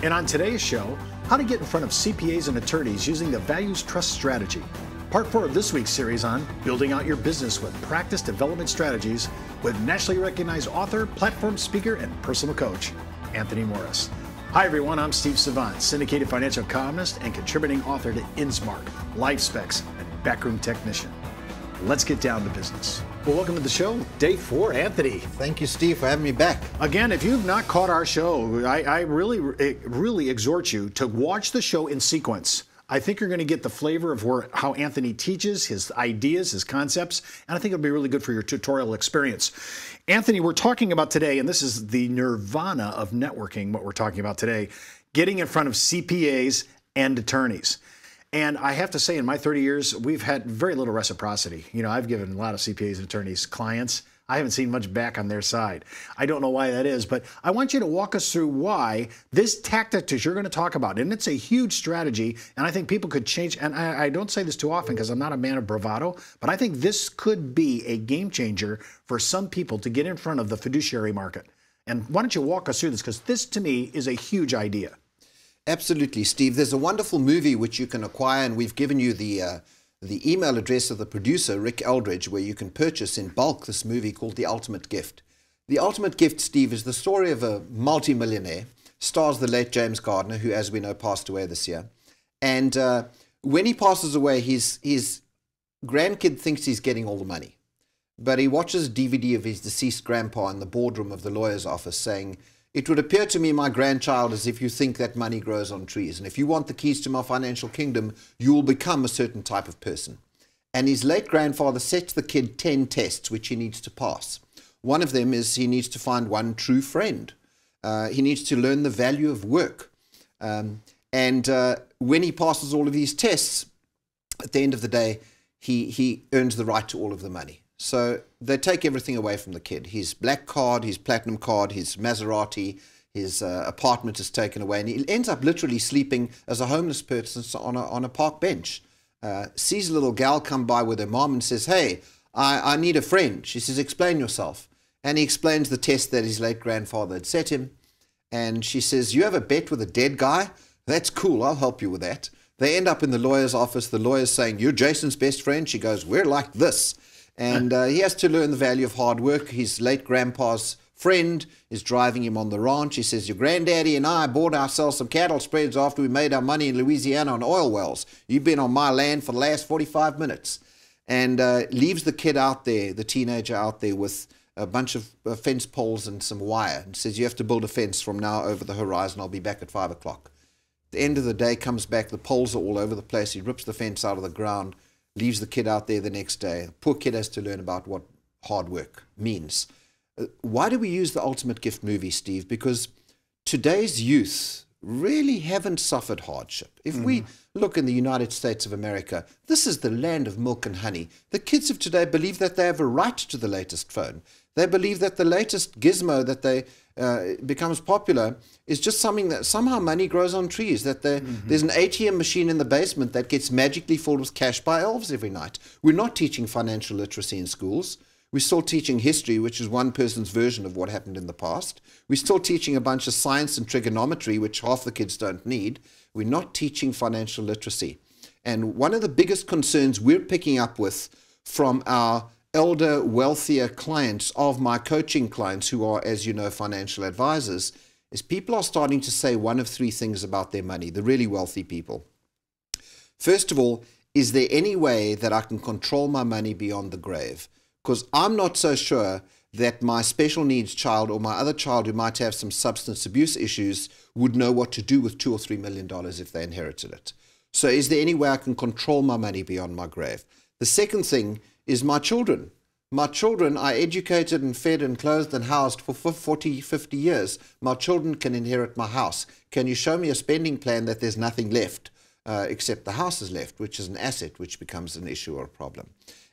And on today's show, how to get in front of CPAs and attorneys using the Values Trust strategy. Part 4 of this week's series on building out your business with practice development strategies with nationally recognized author, platform speaker, and personal coach, Anthony Morris. Hi everyone, I'm Steve Savant, syndicated financial columnist and contributing author to InsMark, Life Specs, and Backroom Technician. Let's get down to business. Well, welcome to the show, day 4, Anthony. Thank you, Steve, for having me back. Again, if you've not caught our show, I really exhort you to watch the show in sequence. I think you're going to get the flavor of how Anthony teaches, his ideas, his concepts, and I think it'll be really good for your tutorial experience. Anthony, we're talking about today, and this is the nirvana of networking, what we're talking about today, getting in front of CPAs and attorneys. And I have to say, in my 30 years, we've had very little reciprocity. You know, I've given a lot of CPAs and attorneys clients. I haven't seen much back on their side. I don't know why that is, but I want you to walk us through why this tactic that you're going to talk about, and it's a huge strategy, and I think people could change, and I don't say this too often because I'm not a man of bravado, but I think this could be a game changer for some people to get in front of the fiduciary market. And why don't you walk us through this, because this, to me, is a huge idea. Absolutely, Steve. There's a wonderful movie which you can acquire, and we've given you the email address of the producer, Rick Eldridge, where you can purchase in bulk this movie called The Ultimate Gift. The Ultimate Gift, Steve, is the story of a multimillionaire, stars the late James Gardner, who, as we know, passed away this year. And when he passes away, his grandkid thinks he's getting all the money. But he watches a DVD of his deceased grandpa in the boardroom of the lawyer's office saying, "It would appear to me, my grandchild, as if you think that money grows on trees. And if you want the keys to my financial kingdom, you will become a certain type of person." And his late grandfather sets the kid 10 tests which he needs to pass. One of them is he needs to find one true friend. He needs to learn the value of work. When he passes all of these tests, at the end of the day, he earns the right to all of the money. So they take everything away from the kid. His black card, his platinum card, his Maserati, his apartment is taken away. And he ends up literally sleeping as a homeless person on a park bench. Sees a little gal come by with her mom and says, "Hey, I need a friend." She says, "Explain yourself." And he explains the test that his late grandfather had set him. And she says, "You have a bet with a dead guy? That's cool. I'll help you with that." They end up in the lawyer's office. The lawyer's saying, "You're Jason's best friend." She goes, "We're like this." And he has to learn the value of hard work. His late grandpa's friend is driving him on the ranch. He says, "Your granddaddy and I bought ourselves some cattle spreads after we made our money in Louisiana on oil wells. You've been on my land for the last 45 minutes. And leaves the kid out there, the teenager out there, with a bunch of fence poles and some wire. And says, "You have to build a fence from now over the horizon. I'll be back at 5 o'clock. The end of the day comes back. The poles are all over the place. He rips the fence out of the ground. Leaves the kid out there the next day. Poor kid has to learn about what hard work means. Why do we use the Ultimate Gift movie, Steve? Because today's youth really haven't suffered hardship. If we look in the United States of America, this is the land of milk and honey. The kids of today believe that they have a right to the latest phone. They believe that the latest gizmo that they becomes popular is just something that somehow money grows on trees, that there's an ATM machine in the basement that gets magically filled with cash by elves every night. We're not teaching financial literacy in schools. We're still teaching history, which is one person's version of what happened in the past. We're still teaching a bunch of science and trigonometry, which half the kids don't need. We're not teaching financial literacy. And one of the biggest concerns we're picking up with from our elder, wealthier clients of my coaching clients who are, as you know, financial advisors, is people are starting to say one of 3 things about their money, the really wealthy people. First of all, is there any way that I can control my money beyond the grave? Because I'm not so sure that my special needs child or my other child who might have some substance abuse issues would know what to do with $2 or $3 million if they inherited it. So is there any way I can control my money beyond my grave? The second thing is my children. My children I educated and fed and clothed and housed for 40, 50 years. My children can inherit my house. Can you show me a spending plan that there's nothing left except the house is left, which is an asset, which becomes an issue or a problem?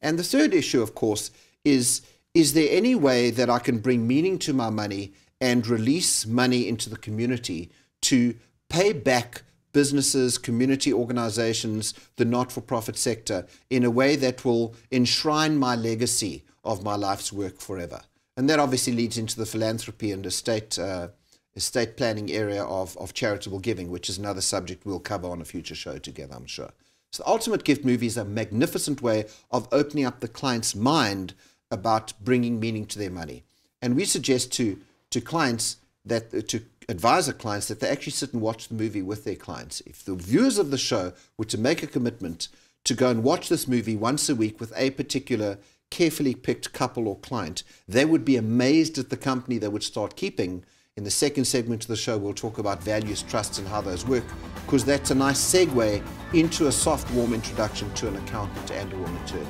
And the third issue, of course, is there any way that I can bring meaning to my money and release money into the community to pay back businesses, community organizations, the not-for-profit sector in a way that will enshrine my legacy of my life's work forever? And that obviously leads into the philanthropy and estate estate planning area of charitable giving, which is another subject we'll cover on a future show together, I'm sure. So the Ultimate Gift movie is a magnificent way of opening up the client's mind about bringing meaning to their money. And we suggest to clients that, to advisor clients, that they actually sit and watch the movie with their clients. If the viewers of the show were to make a commitment to go and watch this movie once a week with a particular carefully picked couple or client, they would be amazed at the company they would start keeping. In the second segment of the show, we'll talk about values, trusts, and how those work, because that's a nice segue into a soft, warm introduction to an accountant and or an attorney.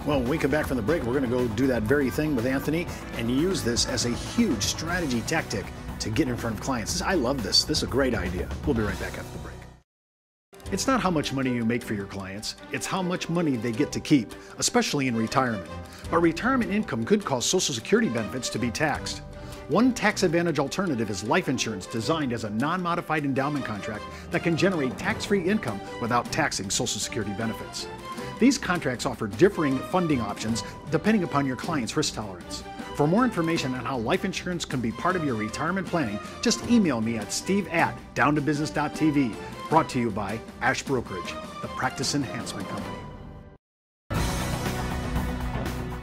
Well, when we come back from the break, we're going to go do that very thing with Anthony and use this as a huge strategy tactic to get in front of clients. I love this. This is a great idea. We'll be right back after the break. It's not how much money you make for your clients, it's how much money they get to keep, especially in retirement. But retirement income could cause Social Security benefits to be taxed. One tax advantage alternative is life insurance, designed as a non-modified endowment contract that can generate tax-free income without taxing Social Security benefits. These contracts offer differing funding options depending upon your client's risk tolerance. For more information on how life insurance can be part of your retirement planning, just email me at steve@downtobusiness.tv. Brought to you by Ash Brokerage, the practice enhancement company.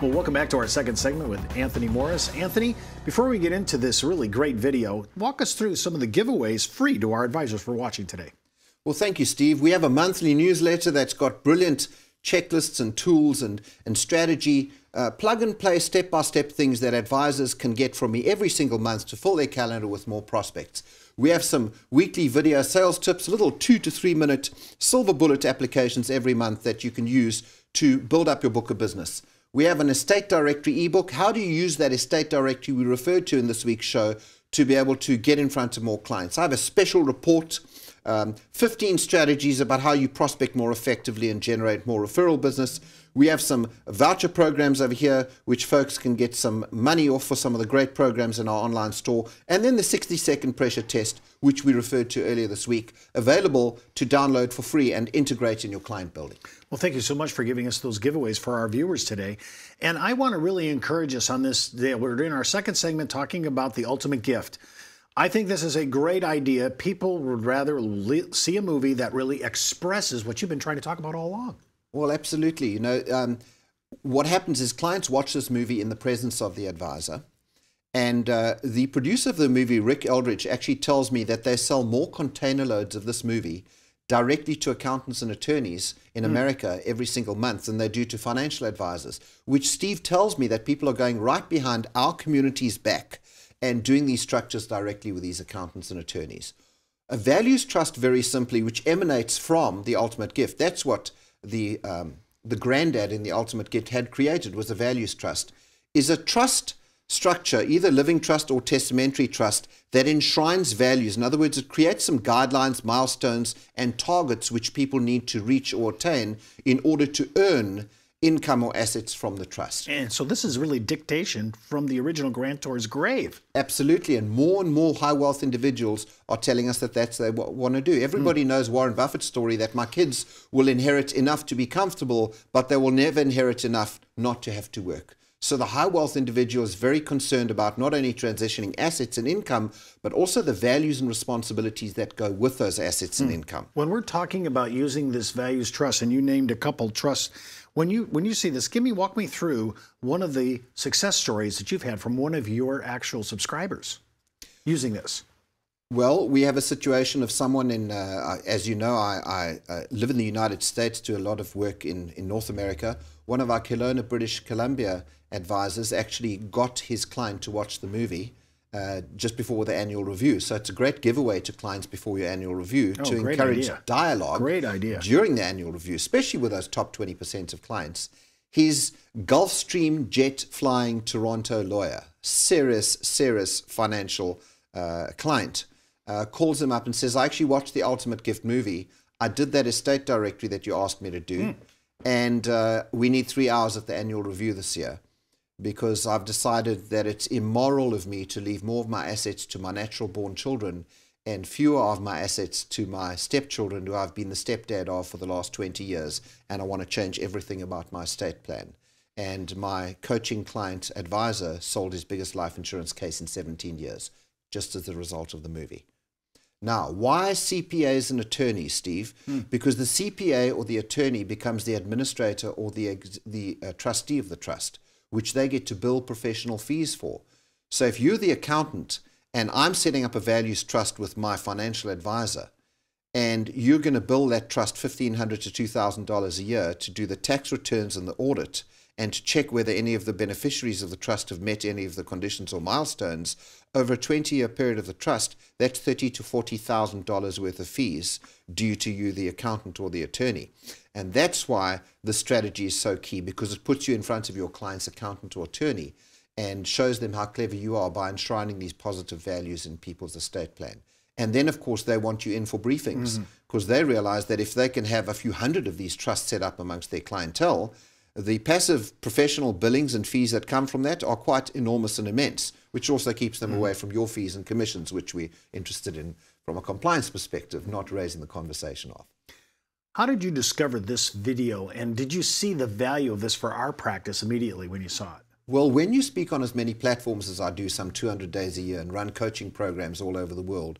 Well, welcome back to our second segment with Anthony Morris. Anthony, before we get into this really great video, walk us through some of the giveaways free to our advisors for watching today. Well, thank you, Steve. We have a monthly newsletter that's got brilliant checklists and tools and strategy, plug-and-play, step-by-step things that advisors can get from me every single month to fill their calendar with more prospects. We have some weekly video sales tips, little 2 to 3 minute silver bullet applications every month that you can use to build up your book of business. We have an estate directory ebook. How do you use that estate directory we referred to in this week's show to be able to get in front of more clients? I have a special report, 15 strategies about how you prospect more effectively and generate more referral business. We have some voucher programs over here, which folks can get some money off for some of the great programs in our online store. And then the 60-second pressure test, which we referred to earlier this week, available to download for free and integrate in your client building. Well, thank you so much for giving us those giveaways for our viewers today. And I want to really encourage us on this day. We're doing our second segment talking about the ultimate gift. I think this is a great idea. People would rather see a movie that really expresses what you've been trying to talk about all along. Well, absolutely. You know, what happens is clients watch this movie in the presence of the advisor. And the producer of the movie, Rick Eldridge, actually tells me that they sell more container loads of this movie directly to accountants and attorneys in America every single month than they do to financial advisors, which Steve tells me that people are going right behind our community's back and doing these structures directly with these accountants and attorneys. A values trust, very simply, which emanates from the ultimate gift. That's what the granddad in the ultimate gift had created, was a values trust, is a trust structure, either living trust or testamentary trust, that enshrines values. In other words, it creates some guidelines, milestones, and targets which people need to reach or attain in order to earn income or assets from the trust. And so this is really dictation from the original grantor's grave. Absolutely. And more high wealth individuals are telling us that that's what they want to do. Everybody knows Warren Buffett's story that my kids will inherit enough to be comfortable, but they will never inherit enough not to have to work. So the high wealth individual is very concerned about not only transitioning assets and income, but also the values and responsibilities that go with those assets and income. When we're talking about using this values trust, and you named a couple trusts, when you see this, walk me through one of the success stories that you've had from one of your actual subscribers using this. Well, we have a situation of someone in, as you know, I live in the United States, do a lot of work in North America. One of our Kelowna, British Columbia advisors actually got his client to watch the movie just before the annual review. So it's a great giveaway to clients before your annual review to encourage dialogue during the annual review, especially with those top 20% of clients. His Gulfstream jet flying Toronto lawyer, serious financial client, calls him up and says, I actually watched the Ultimate Gift movie. I did that estate directory that you asked me to do. And we need 3 hours at the annual review this year, because I've decided that it's immoral of me to leave more of my assets to my natural born children and fewer of my assets to my stepchildren, who I've been the stepdad of for the last 20 years. And I want to change everything about my estate plan. And my coaching client advisor sold his biggest life insurance case in 17 years. just as a result of the movie. Now, why CPAs and attorneys, Steve? Because the CPA or the attorney becomes the administrator or the trustee of the trust, which they get to bill professional fees for. So if you're the accountant and I'm setting up a values trust with my financial advisor, and you're going to bill that trust $1,500 to $2,000 a year to do the tax returns and the audit, and to check whether any of the beneficiaries of the trust have met any of the conditions or milestones, over a 20-year period of the trust, that's $30,000 to $40,000 worth of fees due to you, the accountant or the attorney. And that's why the strategy is so key, because it puts you in front of your client's accountant or attorney and shows them how clever you are by enshrining these positive values in people's estate plan. And then, of course, they want you in for briefings, because they realize that if they can have a few hundred of these trusts set up amongst their clientele, the passive professional billings and fees that come from that are quite enormous and immense, which also keeps them away from your fees and commissions, which we're interested in from a compliance perspective, not raising the conversation off. How did you discover this video, and did you see the value of this for our practice immediately when you saw it? Well, when you speak on as many platforms as I do, some 200 days a year, and run coaching programs all over the world,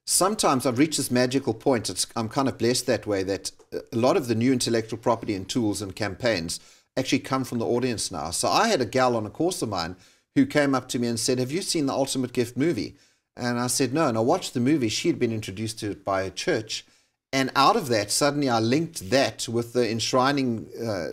sometimes I've reached this magical point. I'm kind of blessed that way, that a lot of the new intellectual property and tools and campaigns actually come from the audience now. So I had a gal on a course of mine who came up to me and said, "Have you seen the Ultimate Gift movie?" And I said, "No." And I watched the movie. She had been introduced to it by a church. And out of that, suddenly I linked that with the enshrining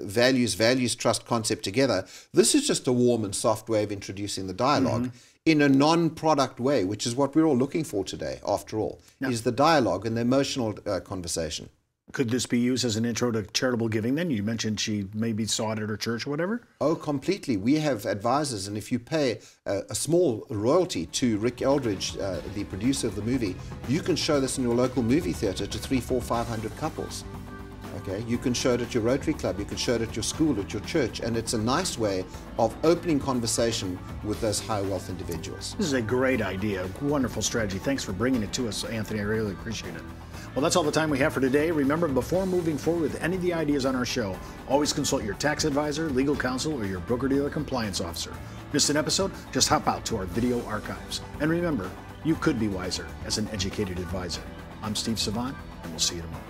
values trust concept together. This is just a warm and soft way of introducing the dialogue in a non-product way, which is what we're all looking for today, after all, is the dialogue and the emotional conversation. Could this be used as an intro to charitable giving then? You mentioned she maybe saw it at her church or whatever. Oh, completely. We have advisors, and if you pay a small royalty to Rick Eldridge, the producer of the movie, you can show this in your local movie theater to 300, 400, 500 couples. Okay, you can show it at your Rotary Club, you can show it at your school, at your church, and it's a nice way of opening conversation with those high wealth individuals. This is a great idea, wonderful strategy. Thanks for bringing it to us, Anthony. I really appreciate it. Well, that's all the time we have for today. Remember, before moving forward with any of the ideas on our show, always consult your tax advisor, legal counsel, or your broker-dealer compliance officer. Missed an episode? Just hop out to our video archives. And remember, you could be wiser as an educated advisor. I'm Steve Savant, and we'll see you tomorrow.